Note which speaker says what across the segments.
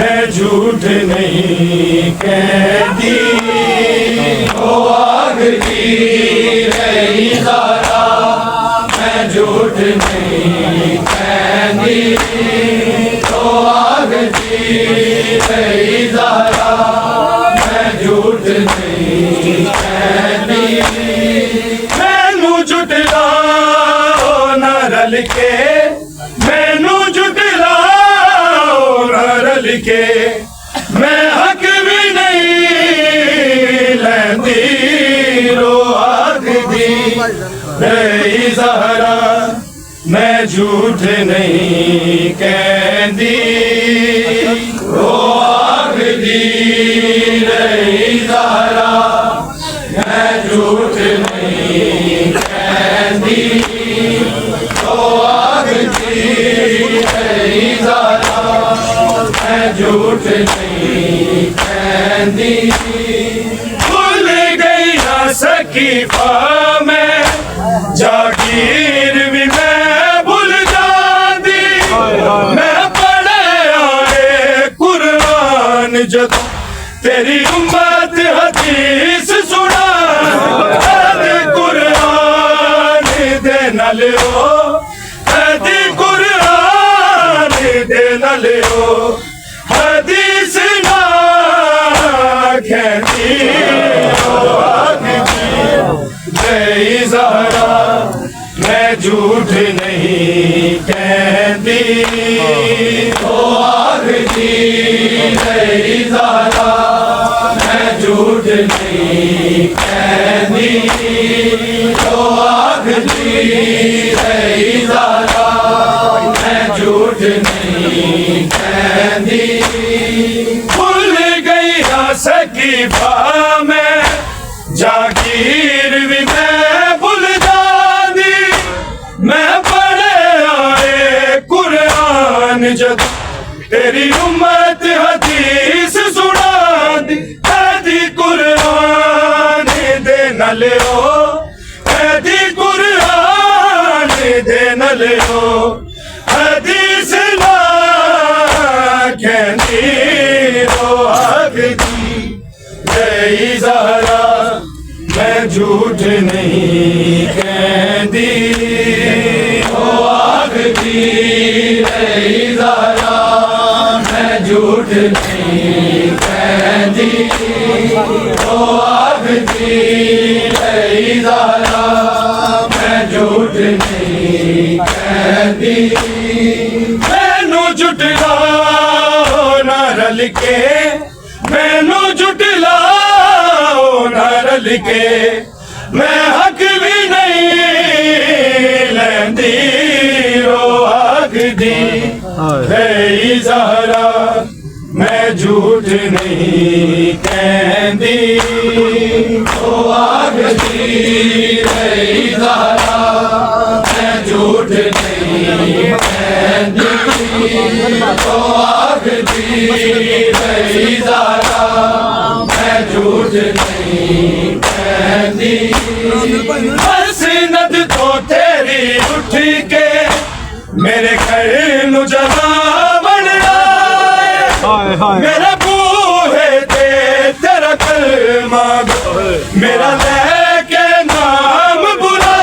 Speaker 1: मैं झूठ नहीं कहती, ओ आग की रही ज़रा, मैं झूठ नहीं कहती, ओ आग की रही ज़रा, मैं झूठ नहीं कहती। मैनू झुटलाओ ना रल के, मैनू झुटलाओ ना रल के, मैं हक भी नहीं लैंदी रो आग दी रही ज़हरा, मैं झूठ नहीं कहती, रो आग दी रही ज़हरा, मैं झूठ नहीं कहती, रो आग दी रही ज़हरा, मैं झूठ नहीं कहती। भूल गई ना सकीफ़ा मैं, जागीर भी मैं भूल जाती, मैं पढ़े आए कुरान जदों तेरी उम्मत हदीस सुना, कुरान दे न लियो, कुरान दे न लियो, हदीस ना कहती रही ज़हरा, मैं झूठ नहीं कहती, ओ आग की रही ज़हरा, मैं झूठ नहीं कहती, ओ आग की रही ज़हरा, मैं झूठ नहीं कहती। भूल गई ना सकीफ़ा मैं, जागीर भी मैं भूल जाती, मैं पढ़े आए कुरान जदों तेरी उम्मत हदीस सुना दी, कुरान दे न लियो, कुरान दे न लियो, हदीस ना कहती रो आग दी रही ज़हरा, मैं झूठ नहीं कहती, ओ आग की रही ज़हरा, मैं झूठ नहीं कहती, ओ आग की रही ज़हरा, मैं झूठ नहीं कहती। मैनू झुटलाओ ना रल के, मैनू झुटलाओ ना रल के, मैं हक भी नहीं लैंदी रो आग दी रही ज़हरा, मैं झूठ नहीं कहती, ओ आग दी रही ज़हरा, मैं झूठ नहीं कहती, ओ आग दी रही ज़हरा, मैं झूठ नहीं कहती। हसनत तो तेरी उठ के मेरे घर नू जला बन आए, मेरा बूहे ते तेरा कलमा मेरा लेके नाम बुला,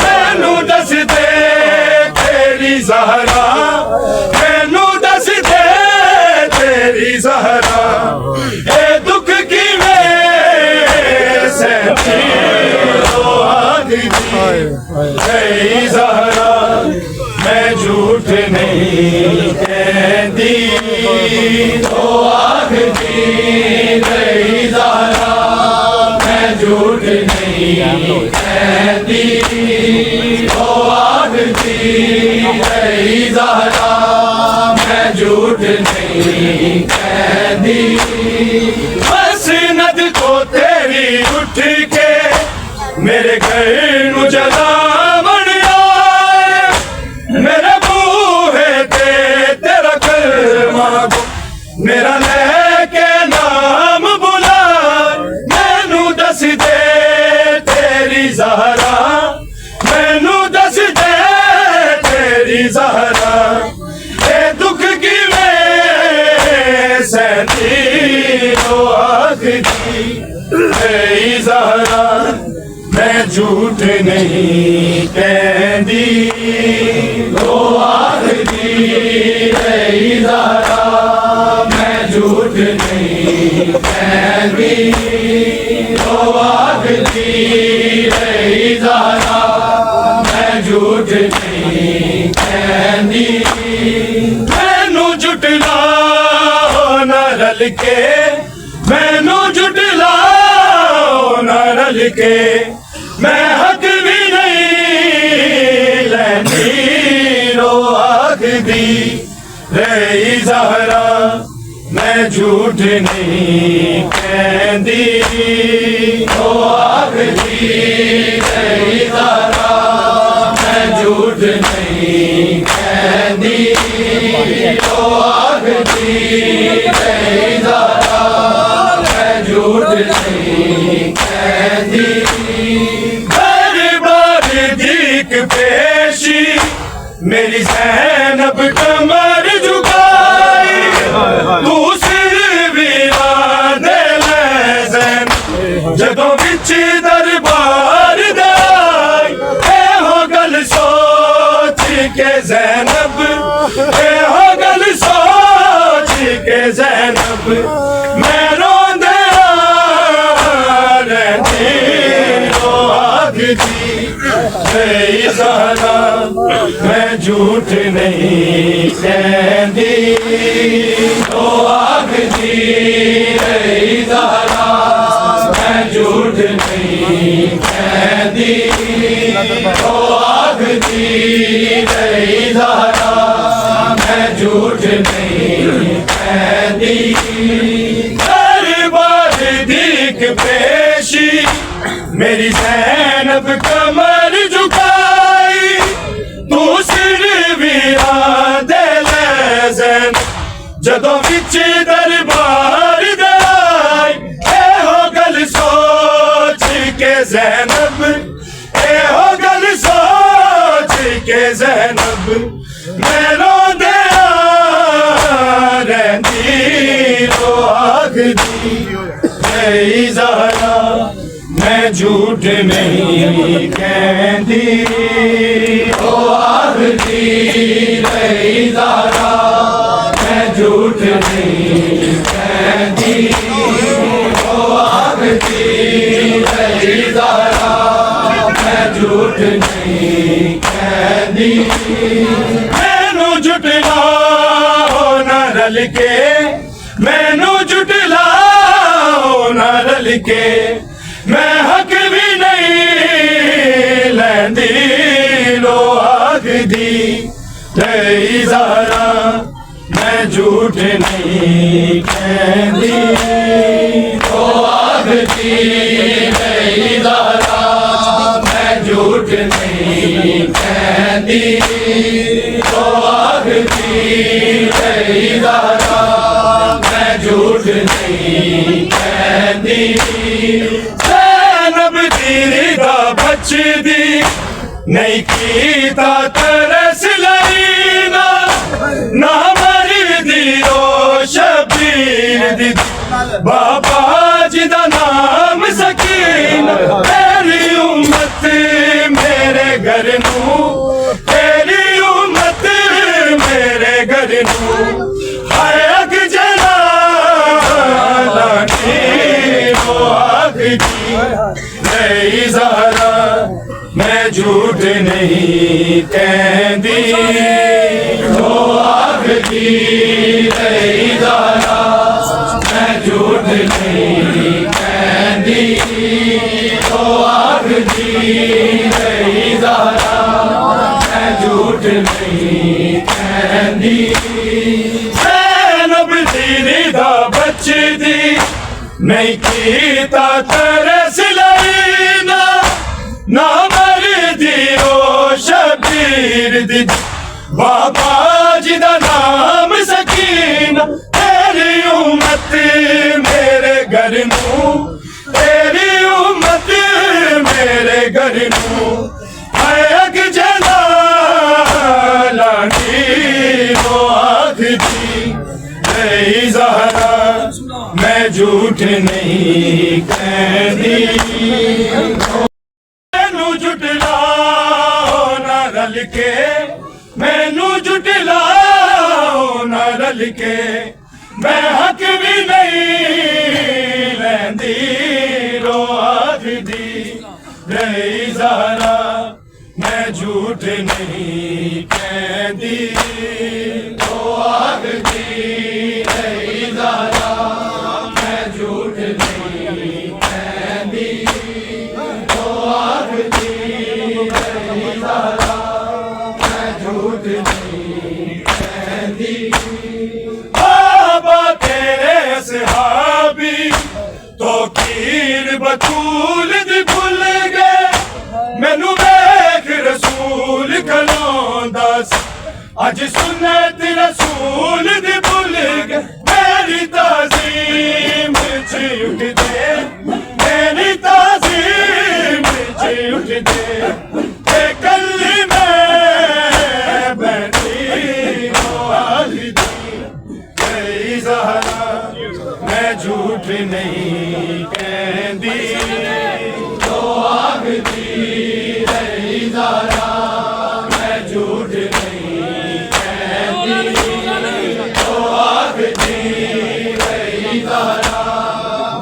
Speaker 1: मैनू दस दे तेरी ज़हरा, मैनू दस दे तेरी ज़हरा, ए दुख की में सहती रो आग दी ज़हरा, मैं झूठ नहीं कहती, ओ आग की रही ज़हरा, मैं झूठ नहीं कहती, ओ आग की रही ज़हरा, मैं झूठ नहीं कहती। हसनत को तेरी उठ के मेरे घर नू जला बन आए, मेरे बूहे ते तेरा कलमा मेरा लेके नाम बुला, मैनू दस दे तेरी ज़हरा, मैनू दस दे तेरी ज़हरा, ए दुख की में ऐ ज़हरा मैं झूठ नहीं कहंदी ओ आखदी ऐ ज़हरा मैं झूठ नहीं कहंदी ओ आखदी ऐ ज़हरा मैं झूठ नहीं कहंदी मैनू जुटलाओ ना रल के मैनू जुटलाओ ना रल के मैं हक भी नहीं लैंदी रो आखदी ऐ ज़हरा मैं झूठ नहीं कहंदी ओ आखदी ऐ ज़हरा मैं झूठ नहीं कहंदी ओ आखदी ऐ ज़हरा मैं झूठ नहीं कहंदी पेशी मेरी ज़ैनब कमर झुकाई तू सिर वीरा दे ले ज़ैन जदों विच दरबार दाई ए हो गल सोच के ज़ैनब ए हो गल सोच के ज़ैनब मैं रोंदे रहंदी रो आखदी ऐ ज़हरा मैं झूठ नहीं कहंदी ओ आखदी ऐ ज़हरा मैं झूठ नहीं कहंदी ओ आखदी ऐ ज़हरा मैं झूठ नहीं कहंदी दरबार दीक पेशी मेरी ज़ैनब कमर झुकाई तू सिर वीरा दे ले ज़ैन जदों विच दरबार दाई ए हो गल सोच के ज़ैनब ए हो गल सोच के ज़ैनब मैं रोंदे रहंदी रो आखदी ऐ ज़हरा मैं झूठ नहीं कहंदी ओ आखदी ऐ ज़हरा मैं झूठ नहीं कहंदी ओ आखदी ऐ ज़हरा मैं झूठ नहीं कहंदी मैनू जुटलाओ ना रल के मैनू जुटलाओ ना रल के मैं हक भी नहीं लैंदी लो आखदी ऐ ज़हरा मैं झूठ नहीं कहंदी ओ आखदी ऐ ज़हरा मैं झूठ नहीं कहंदी ओ आखदी ऐ ज़हरा मैं झूठ नहीं कहंदी बचदी नहीं कीता तरस लईना ना मरदी ओ शबीर दी बाबा जी दा नाम सकीना तेरी उम्मत मेरे घर नू तेरी उम्मत मेरे घर नू हाय अग जना लानी ओ आखदी ऐ ज़हरा मैं झूठ नहीं कहंदी ओ आखदी ऐ ज़हरा मैं झूठ नहीं कहंदी ओ आखदी ऐ ज़हरा मैं झूठ नहीं कहंदी ज़ैनब दी दा बचदी नहीं कीता तरस लईना ना मरदी ओ शबीर दी बाबा जी दा नाम सकीना तेरी उम्मत मेरे घर नू तेरी उम्मत मेरे घर नू हाय अग जना लानी रो आखदी ऐ ज़हरा मैं झूठ नहीं कहती मैनू जुटलाओ ना रल के मैनू जुटलाओ ना रल के मैं हक भी नहीं लैंदी रो आखदी रही ज़हरा मैं झूठ नहीं कहती रो आखदी रही ज़हरा मैं झूठ नहीं कहती रो आखदी रही ज़हरा मैं झूठ नहीं कहती बाबा तेरे सहाबी तो कीर बतूल दी भुल गए मैनू वेख रसूल कलों दस अज सुन्नत रसूल दी भुल गए मेरी ताज़ीम च उठ दे मेरी ताज़ीम च उठ दे ते कल्ली मैं बैठी गई ज़हरा मैं झूठ नहीं कहती तो आखदी रही ज़हरा मैं झूठ नहीं कहती तो आखदी रही ज़हरा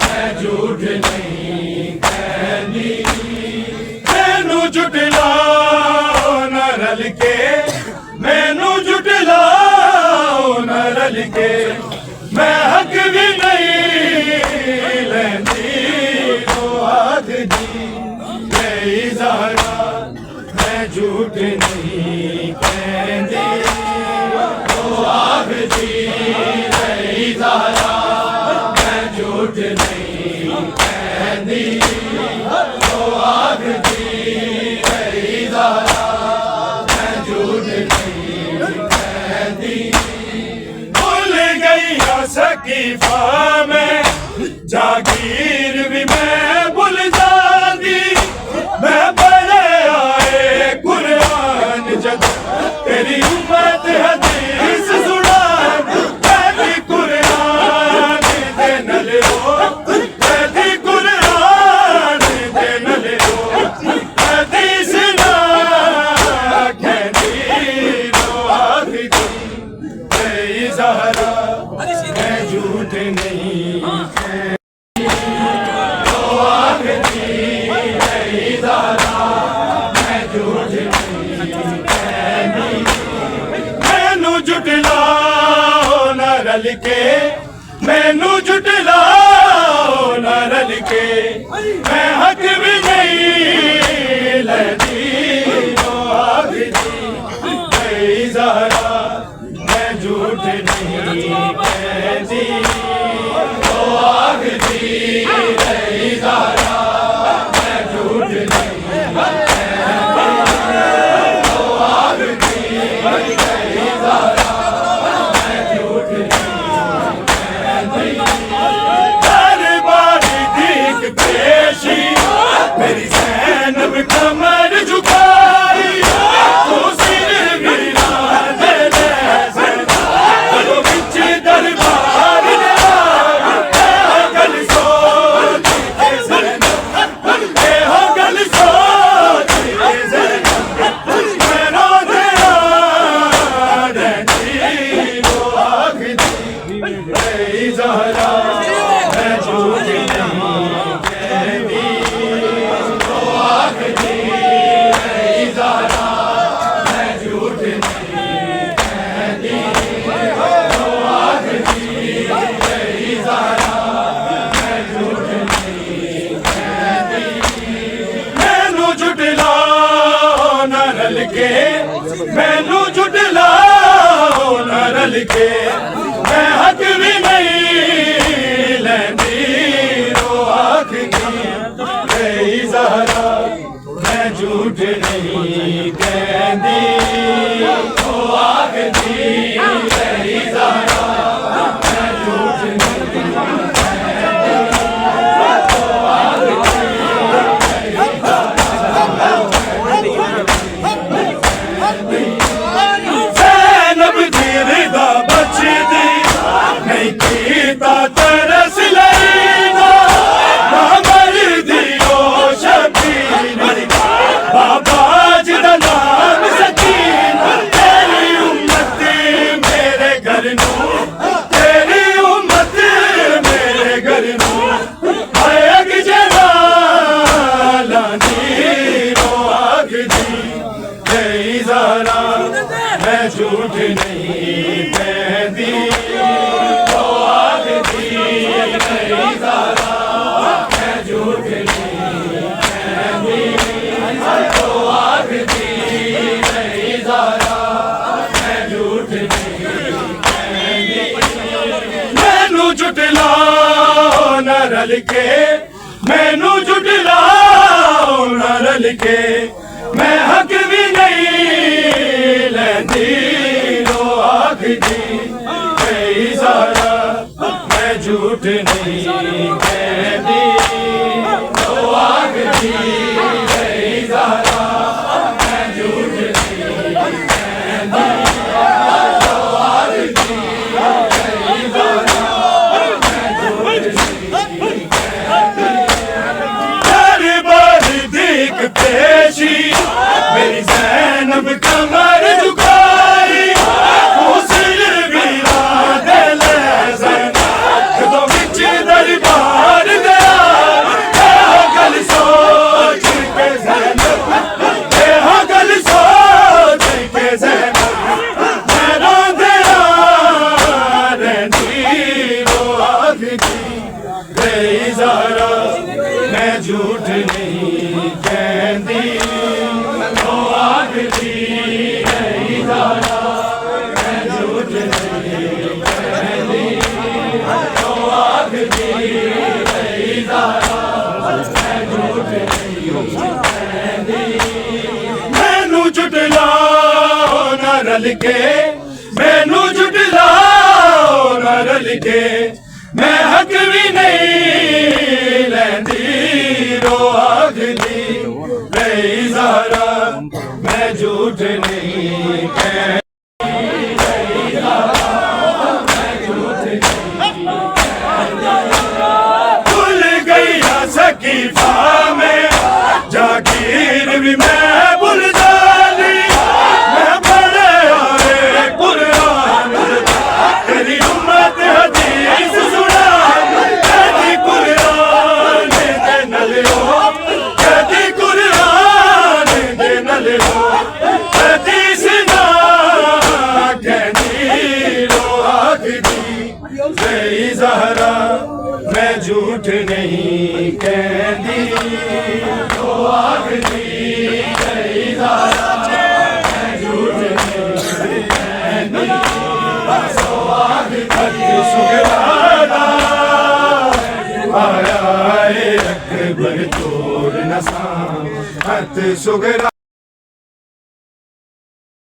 Speaker 1: मैं झूठ नहीं कहती मैनू जुटलाओ ना रल के मैनू जुटलाओ ना रल के मैं हक भी नहीं लैंदी तो आखदी रही ज़हरा मैं झूठ नहीं कहती तो आखदी रही ज़हरा मैं झूठ नहीं कहती तो आखदी रही ज़हरा मैं झूठ नहीं कहती भूल गई सकीफा में जागीर भी मैं भूल जाती मैं पढ़े आए कुरान जब तेरी उम्मत हदीस सुना तेरी कुरान दे नले हो तेरी कुरान दे नले हो हदीस ना कहती रो आखदी रही ज़हरा मैं झूठ नहीं कहती तो आखदी रही ज़हरा मैं झूठ नहीं कहती मैनू जुटलाओ ना रल के मैनू जुटलाओ ना रल के मैं हक भी नहीं लैंदी तो आखदी रही ज़हरा मैं झूठ नहीं कहती तो आखदी रही ज़हरा मैं झूठ नहीं कहती तो आखदी रही ज़हरा मैं झूठ नहीं कहती दरबार ठीक पेशी मेरी ज़ैनब कमर झुकाई तो सिर गिरा दे दरबार गल सोच गल सोच मैनो दया रो आखदी रही ज़हरा मैं झूठ नहीं कहती तो आखदी रही ज़हरा मैं झूठ नहीं कहती तो आखदी रही ज़हरा मैं झूठ नहीं कहती मैनू जुटलाओ ना रल के मैनू जुटलाओ ना रल के मैं हक भी नहीं लैंदी रो आखदी रही ज़हरा मैं झूठ नहीं कहती तो आखदी रही ज़हरा मैं झूठ नहीं कहती ज़ैनब दी रिदा बची तेरी उम्मत मेरे घर नूं हाय अग जना लानी रो आखदी नहीं ज़हरा मैं झूठ नहीं कहती रो आखदी नहीं ज़हरा मैं झूठ नहीं कहती रो आखदी नहीं ज़हरा मैं झूठ नहीं कहती मैनू जुटलाओ न रल के मैनू जुटलाओ न रल के मैं हक भी नहीं लैंदी रो आखदी नहीं ज़हरा मैं झूठ नहीं कहती रो आखदी नहीं ज़हरा मैं झूठ नहीं कहती रो आखदी नहीं ज़हरा मैं झूठ नहीं कहती हर बार देख पेशी मेरी ज़ैनब कमर झुकाई हुस्न वीरा दिल ज़ैनब कदों विच दरबार गया गल सोच के ज़ैनब गल सोच के ज़ैनब मैं रोंदिया रहिंदी रो आखदी नहीं ज़हरा मैं झूठ नहीं कहती रो आखदी नहीं ज़हरा मैं झूठ नहीं कहती रो आखदी नहीं ज़हरा मैं झूठ नहीं कहती मैनू जुटलाओ न रल के मैनू जुटलाओ न रल के मैं हक भी नहीं लैंदी रो आखदी नहीं ज़हरा मैं झूठ नहीं कहती नहीं ज़हरा मैं झूठ नहीं कहती भूल गई सकीफा में जागीर भी मैं भूल जानी मैं पढ़े आए कुरान तेरी उम्मत हदीस सुना कदी कुरान दे नलियो कदी कुरान दे नलियो हदीस ना कहनी रो आखदी नहीं ज़हरा मैं झूठ नहीं कहती रो आखदी नहीं ज़हरा मैं झूठ नहीं कहती रो आखदी सुगराना आया अकबर तोड़ नसा हथ सुगरा